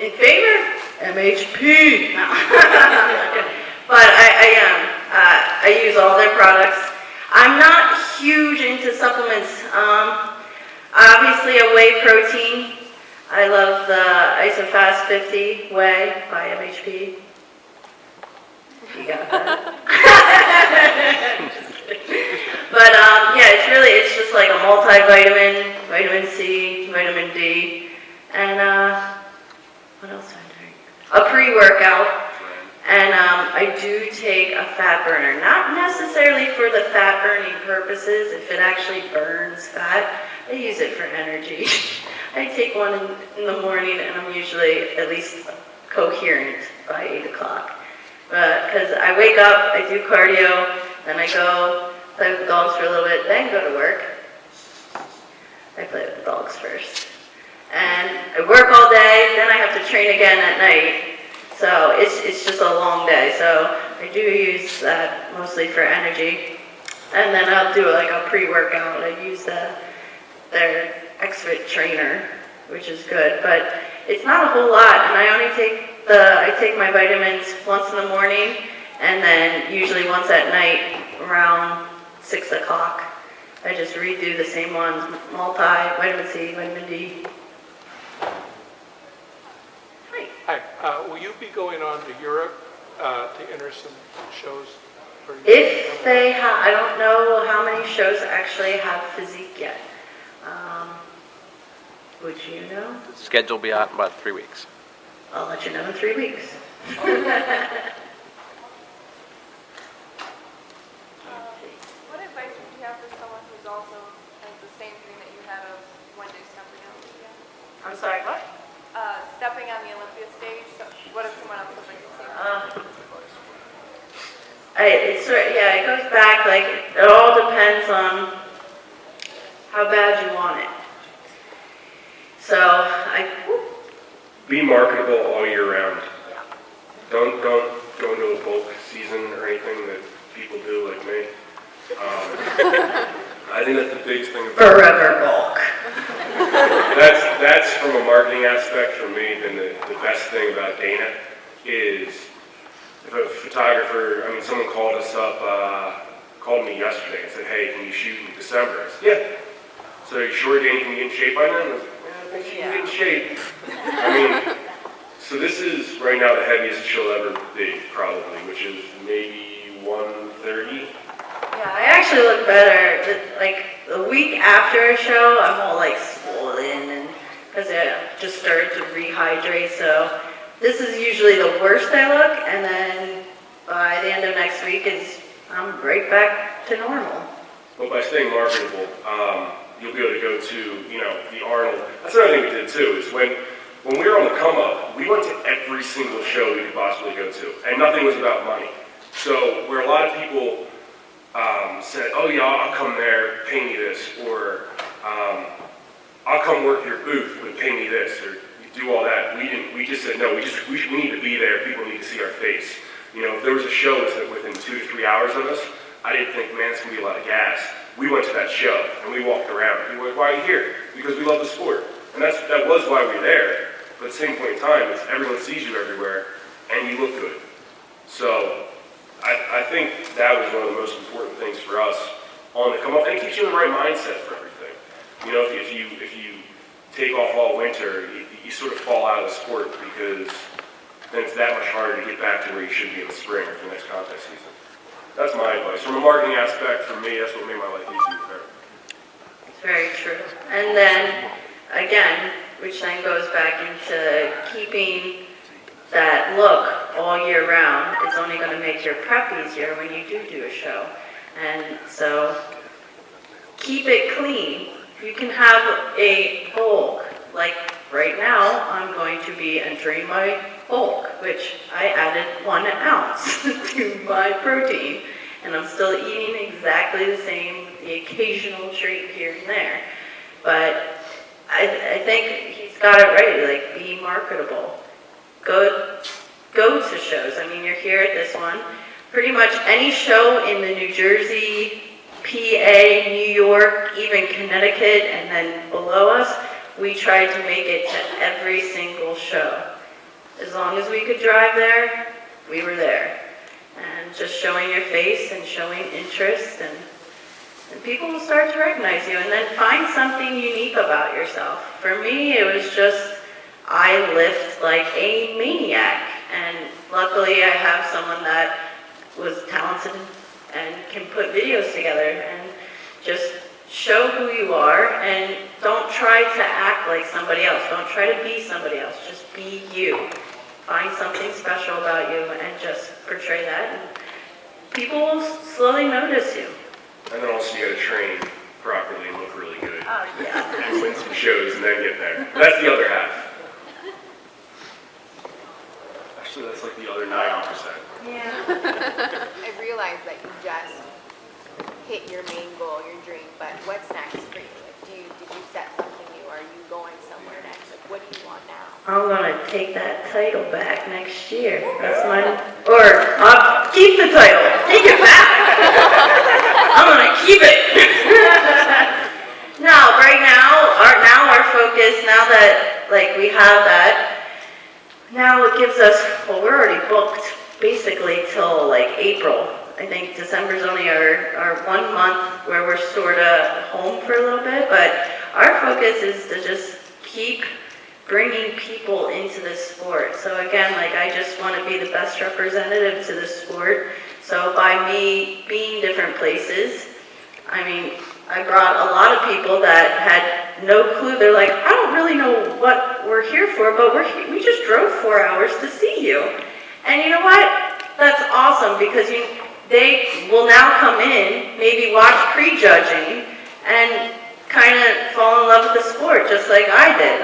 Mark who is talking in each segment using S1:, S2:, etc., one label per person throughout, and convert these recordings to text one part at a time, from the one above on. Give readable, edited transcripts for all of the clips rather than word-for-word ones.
S1: In favor? MHP. No. But I use all their products. I'm not huge into supplements. Obviously a whey protein. I love the Isofast 50 whey by MHP. You got that? But yeah, it's just like a multivitamin, vitamin C, vitamin D, and what else do I drink? A pre-workout. And I do take a fat burner, not necessarily for the fat burning purposes. If it actually burns fat, I use it for energy. I take one in the morning, and I'm usually at least coherent by 8 o'clock. Because I wake up, I do cardio, then I go play with the dogs for a little bit, then go to work. I play with the dogs first. And I work all day, then I have to train again at night. So it's just a long day. So I do use that mostly for energy. And then I'll do like a pre-workout. I use their XFit trainer, which is good. But it's not a whole lot. And I take my vitamins once in the morning, and then usually once at night around 6 o'clock. I just redo the same ones, vitamin C, vitamin D.
S2: Hi, will you be going on to Europe to enter some shows?
S1: If they have, I don't know how many shows actually have physique yet. Would you know?
S3: Schedule will be out in about 3 weeks.
S1: I'll let you know in 3 weeks.
S4: What advice would you have for someone who's also has the same dream that you had of one day stepping on the Olympia?
S1: I'm sorry, what?
S4: Stepping on the Olympia stage. So what if someone else has like the same?
S1: It goes back, like, it all depends on how bad you want it. So,
S5: be marketable all year round. Don't go into a bulk season or anything that people do like me. I think that's the biggest thing.
S1: Forever bulk.
S5: That's from a marketing aspect for me. Then the best thing about Dana is if a photographer, someone called us up, called me yesterday and said, hey, can you shoot in December? I said, yeah. So are you sure Dana can get in shape by then? I was like, I think she can get in shape. So this is right now the heaviest she'll ever be, probably, which is maybe 130.
S1: Yeah, I actually look better. Like the week after a show, I'm all like swollen, and because I just started to rehydrate. So this is usually the worst I look, and then by the end of next week, I'm right back to normal.
S5: But by staying marketable, you'll be able to go to the Arnold. That's another thing we did too. Is when we were on the come up, we went to every single show we could possibly go to, and nothing was about money. So where a lot of people said, oh yeah, I'll come there, pay me this, or I'll come work your booth, but pay me this, or do all that. We didn't. We just said, no, we need to be there. People need to see our face. If there was a show that within 2 to 3 hours of us, I didn't think, man, it's going to be a lot of gas. We went to that show, and we walked around. People were like, why are you here? Because we love the sport. And that was why we were there. But at the same point in time, it's everyone sees you everywhere, and you look good. So I think that was one of the most important things for us on the come up, and it keeps you in the right mindset for everything. If you take off all winter, you sort of fall out of the sport because then it's that much harder to get back to where you should be in the spring for the next contest season. That's my advice. From a marketing aspect, for me, that's what made my life easy with her.
S1: It's very true. And then, again, which then goes back into keeping that look all year round. It's only going to make your prep easier when you do a show. And so, keep it clean. You can have a bulk. Like right now, I'm going to be entering my bulk, which I added 1 ounce to my protein. And I'm still eating exactly the same, the occasional treat here and there. But I think he's got it right, like be marketable. Go to shows. You're here at this one. Pretty much any show in the New Jersey, PA, New York, even Connecticut, and then below us, we tried to make it to every single show. As long as we could drive there, we were there. And just showing your face and showing interest, and people will start to recognize you, and then find something unique about yourself. For me, it was just, I lift like a maniac, and luckily I have someone that was talented and can put videos together, and just show who you are, and don't try to act like somebody else. Don't try to be somebody else. Just be you. Find something special about you and just portray that, and people will slowly notice you.
S5: And then also you gotta train properly and look really good.
S1: Oh, yeah.
S5: And win some shows and then get there. That's the other half. Actually, that's like the other 90%.
S1: Yeah.
S6: I realize that you just hit your main goal, your dream, but what's next for you? Like, did you set something new? Are you going somewhere next? Like, what do you want now?
S1: I'm gonna take that title back next year. That's or I'll keep the title. Take it back. I'm gonna keep it. No, right now, our focus, now that like we have that, now it gives us, well, we're already booked basically till like April. I think December's only our 1 month where we're sort of home for a little bit, but our focus is to just keep bringing people into this sport. So again, like I just want to be the best representative to the sport. So by me being different places, I mean, I brought a lot of people that had no clue. They're like, I don't really know what we're here for, but we just drove 4 hours to see you. And you know what? That's awesome, because they will now come in, maybe watch prejudging, and kind of fall in love with the sport, just like I did.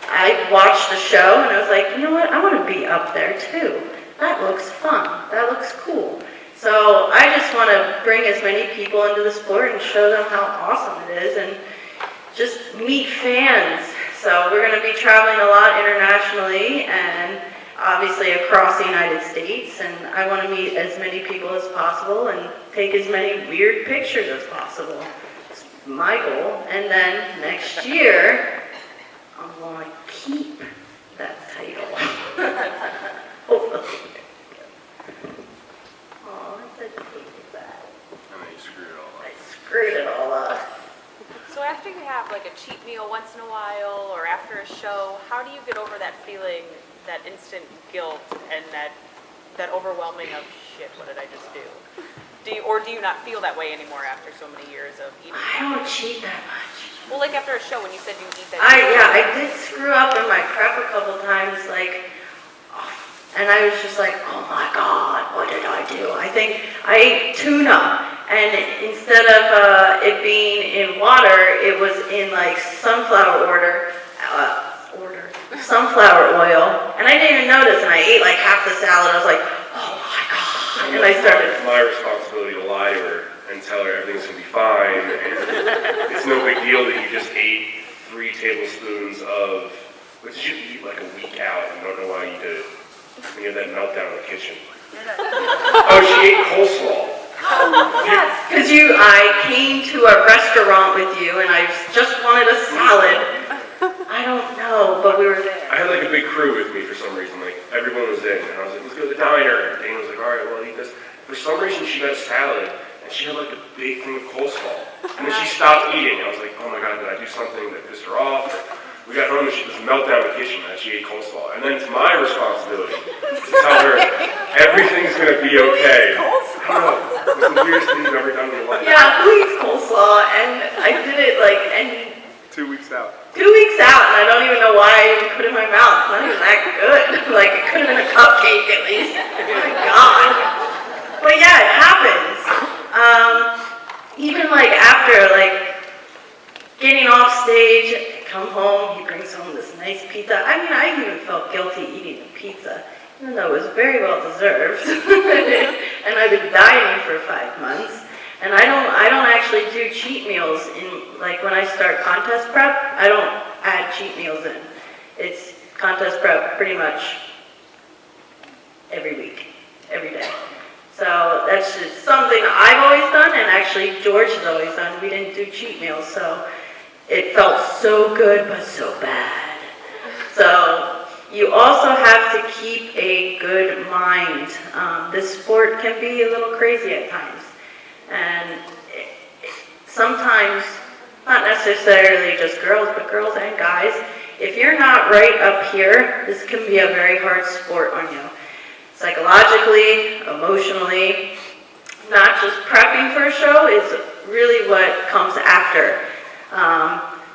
S1: I watched the show, and I was like, you know what? I want to be up there too. That looks fun. That looks cool. So I just want to bring as many people into the sport and show them how awesome it is, and just meet fans. So we're going to be traveling a lot internationally, and obviously across the United States, and I want to meet as many people as possible and take as many weird pictures as possible. It's my goal. And then next year, I'm going to keep that title. Hopefully. Oh, I said keep that.
S5: And then you screwed it all up.
S1: I screwed it all up.
S4: So after you have like a cheat meal once in a while, or after a show, how do you get over that feeling, that instant guilt, and that overwhelming of shit, what did I just do? Do you not feel that way anymore after so many years of eating?
S1: I don't cheat that much.
S4: Well, like after a show when you said you eat that.
S1: I did screw up in my prep a couple times, like, and I was just like, oh my God, what did I do? I think I ate tuna, and instead of it being in water, it was in like sunflower oil, and I didn't even notice, and I ate like half the salad. I was like, oh my God, and I started.
S5: It's my responsibility to lie to her and tell her everything's gonna be fine. And it's no big deal that you just ate 3 tablespoons of, what did you eat like a week out and don't know why you did it. And you had that meltdown in the kitchen. Oh, she ate coleslaw.
S1: Yes, because I came to a restaurant with you, and I just wanted a salad. I don't know, but we were there.
S5: I had like a big crew with me for some reason. Like everyone was in, and I was like, let's go to the diner. And Dana was like, all right, well, I'll eat this. For some reason, she got a salad, and she had like a big thing of coleslaw. And then she stopped eating. I was like, oh my God, did I do something that pissed her off? We got home and she was meltdown in the kitchen and she ate coleslaw. And then it's my responsibility to tell her everything's gonna be okay. I don't know. It's the weirdest thing you've ever done in your life.
S1: Yeah, who eats coleslaw? And I did it like, and
S5: 2 weeks out.
S1: 2 weeks out, and I don't even know why I even put it in my mouth. It's not even that good. Like, it could have been a cupcake at least. Oh my God. But yeah, it happens. Even like after, like, getting off stage, I come home, he brings home this nice pizza. I mean, I even felt guilty eating the pizza, even though it was very well deserved. And I've been dieting for 5 months. And I don't actually do cheat meals in, like when I start contest prep, I don't add cheat meals in. It's contest prep pretty much every week, every day. So that's just something I've always done, and actually George has always done. We didn't do cheat meals, so it felt so good but so bad. So you also have to keep a good mind. This sport can be a little crazy at times. And sometimes, not necessarily just girls, but girls and guys, if you're not right up here, this can be a very hard sport on you. Psychologically, emotionally, not just prepping for a show is really what comes after.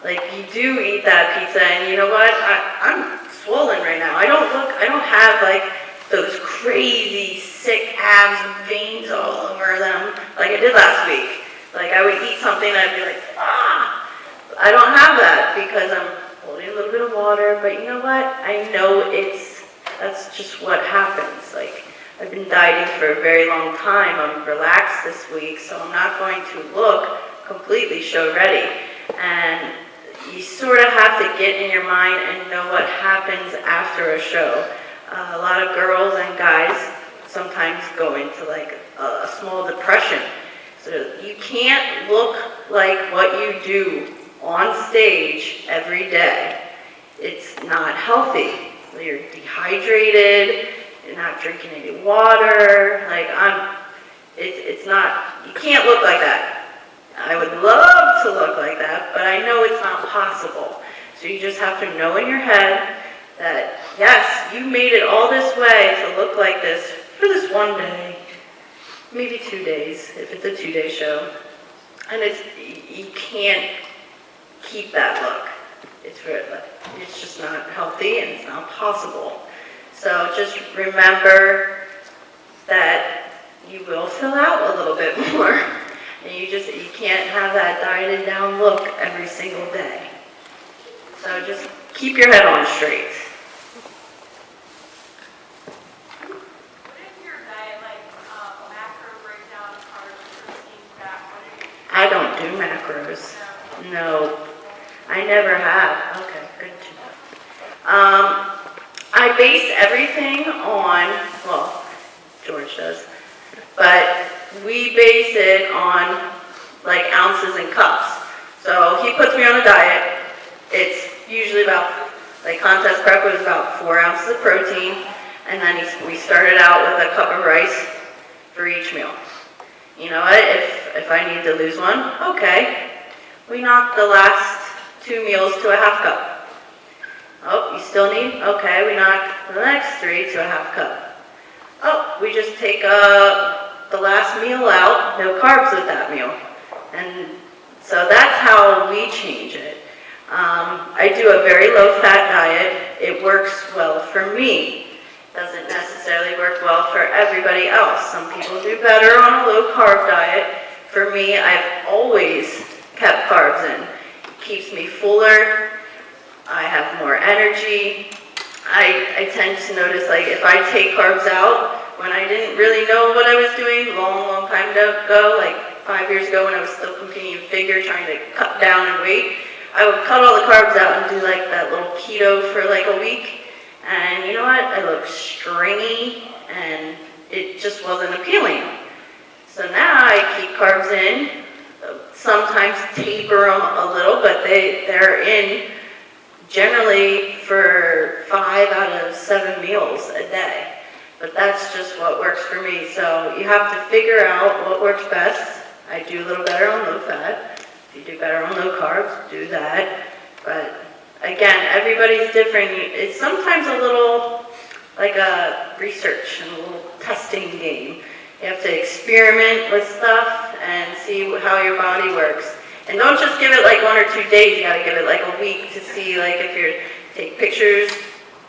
S1: Like you do eat that pizza and you know what, I'm swollen right now. I don't have like those crazy sick abs and veins all over them like I did last week. Like I would eat something and I'd be like, ah! I don't have that because I'm holding a little bit of water, but you know what? I know that's just what happens. Like I've been dieting for a very long time. I'm relaxed this week, so I'm not going to look completely show ready. And you sort of have to get in your mind and know what happens after a show. A lot of girls and guys sometimes go into like a small depression. So you can't look like what you do on stage every day. It's not healthy. You're dehydrated, you're not drinking any water, it's not, you can't look like that. I would love to look like that, but I know it's not possible. So you just have to know in your head that, yes, you made it all this way to look like this for this one day, maybe 2 days, if it's a 2-day show. And you can't keep that look. It's just not healthy and it's not possible. So just remember that you will fill out a little bit more. And you can't have that dieted down look every single day. So just keep your head on straight.
S4: What is your diet like? Macro breakdown, carbs, protein, fat?
S1: I don't do macros. No, I never have. Okay, good to know. I base everything on, well, George does, but we base it on like ounces and cups. So he puts me on a diet. It's usually about, like contest prep was about 4 ounces of protein, and then we started out with a cup of rice for each meal. You know what, if I need to lose one, okay. We knock the last 2 meals to a half cup. Oh, you still need? Okay, we knock the next 3 to a half cup. Oh, we just take the last meal out, no carbs with that meal. And so that's how we change it. I do a very low-fat diet. It works well for me. Doesn't necessarily work well for everybody else. Some people do better on a low-carb diet. For me, I've always kept carbs in. It keeps me fuller. I have more energy. I tend to notice, like, if I take carbs out, when I didn't really know what I was doing, long time ago, like 5 years ago when I was still competing in figure, trying to cut down in weight, I would cut all the carbs out and do like that little keto for like a week. And you know what? I looked stringy and it just wasn't appealing. So now I keep carbs in, sometimes taper them a little, but they're in generally for 5 out of 7 meals a day. But that's just what works for me. So you have to figure out what works best. I do a little better on low fat. If you do better on low carbs, do that. But again, everybody's different. It's sometimes a little like a research and a little testing game. You have to experiment with stuff and see how your body works. And don't just give it like 1 or 2 days. You gotta give it like a week to see, like, if you're take pictures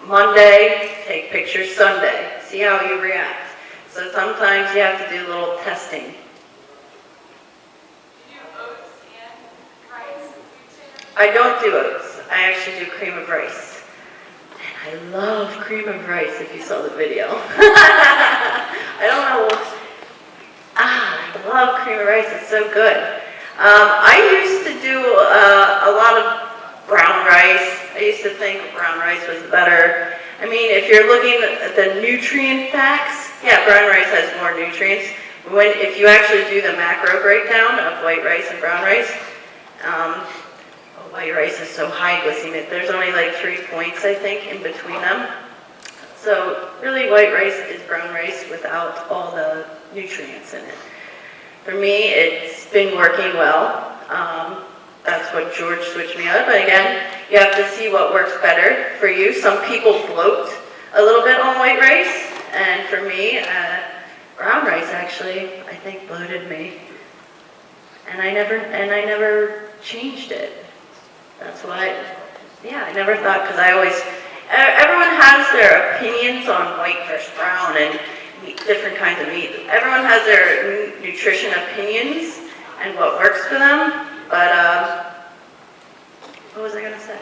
S1: Monday, take pictures Sunday. See how you react. So sometimes you have to do a little testing.
S4: Do you do oats and rice?
S1: I don't do oats. I actually do cream of rice. And I love cream of rice, if you saw the video. I don't know. I love cream of rice. It's so good. I used to do a lot of brown rice. I used to think brown rice was better. I mean, if you're looking at the nutrient facts, yeah, brown rice has more nutrients. If you actually do the macro breakdown of white rice and brown rice, white rice is so high glycemic. There's only like 3 points, I think, in between them. So really white rice is brown rice without all the nutrients in it. For me, it's been working well. That's what George switched me up. But again, you have to see what works better for you. Some people bloat a little bit on white rice, and for me, brown rice actually, I think, bloated me. And I never changed it. That's why, yeah, I never thought, because everyone has their opinions on white versus brown and different kinds of meat. Everyone has their nutrition opinions and what works for them, but, what was I gonna say?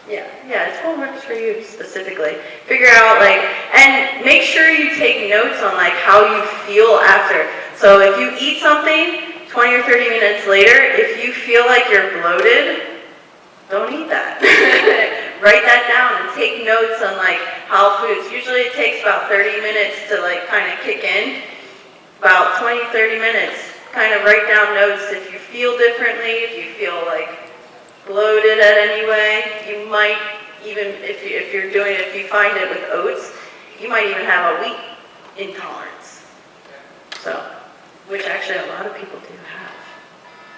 S1: Yeah, it's what works for you specifically. Figure out and make sure you take notes on how you feel after. So if you eat something, 20 or 30 minutes later, if you feel like you're bloated, don't eat that. Write that down and take notes on how foods. Usually it takes about 30 minutes to kind of kick in. About 20, 30 minutes, kind of write down notes. If you feel differently, if you feel bloated at any way, you might even, if you find it with oats, you might even have a wheat intolerance. So, which actually a lot of people do have.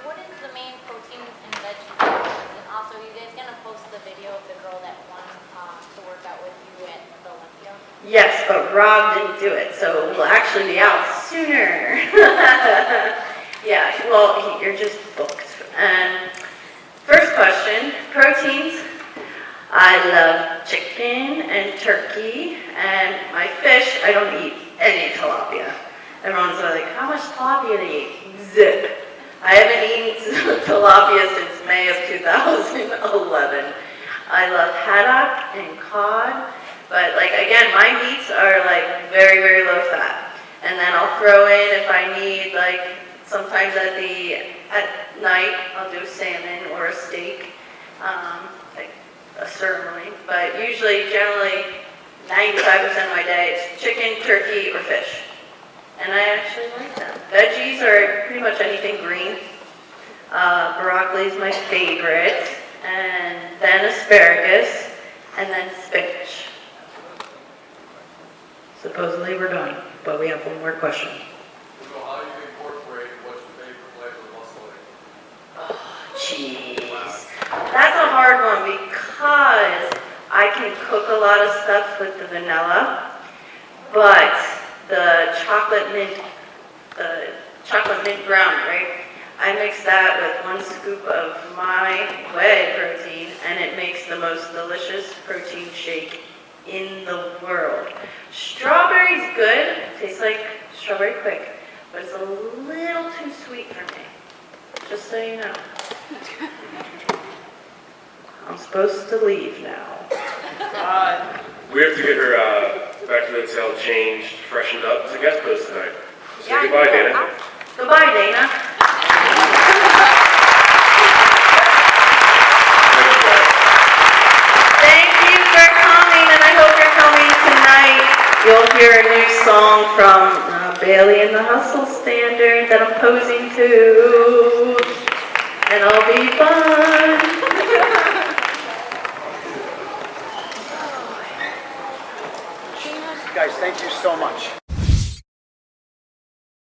S7: What is the main proteins and vegetables? And also, you guys gonna post the video of the girl that won to work out with you at the Olympia?
S1: Yes, but Rob didn't do it, so it will actually be out sooner. Yeah, well, you're just booked. First question, proteins. I love chicken and turkey, and my fish, I don't eat any tilapia. Everyone's like, how much tilapia do you eat? Zip. I haven't eaten tilapia since May of 2011. I love haddock and cod, but again, my meats are very, very low fat. And then I'll throw in, if I need, sometimes at night, I'll do salmon or a steak, a sirloin. But usually, generally, 95% of my day, it's chicken, turkey, or fish. And I actually like them. Veggies are pretty much anything green. Broccoli is my favorite, and then asparagus, and then spinach. Supposedly we're done, but we have one more question.
S8: So how do you incorporate what's your favorite flavor of muscle?
S1: Jeez. That's a hard one because I can cook a lot of stuff with the vanilla, but the chocolate mint brownie, right? I mix that with 1 scoop of my whey protein, and it makes the most delicious protein shake in the world. Strawberry's good, tastes like strawberry quick, but it's a little too sweet for me, just so you know. I'm supposed to leave now.
S5: We have to get her back to the hotel, changed, freshened up. It's a guest post tonight. Say goodbye, Dana.
S1: Goodbye, Dana. Thank you for coming, and I hope you're coming tonight. You'll hear a new song from Baily and the Hustle Standard that I'm posing to, and it'll be fun.
S9: Guys, thank you so much.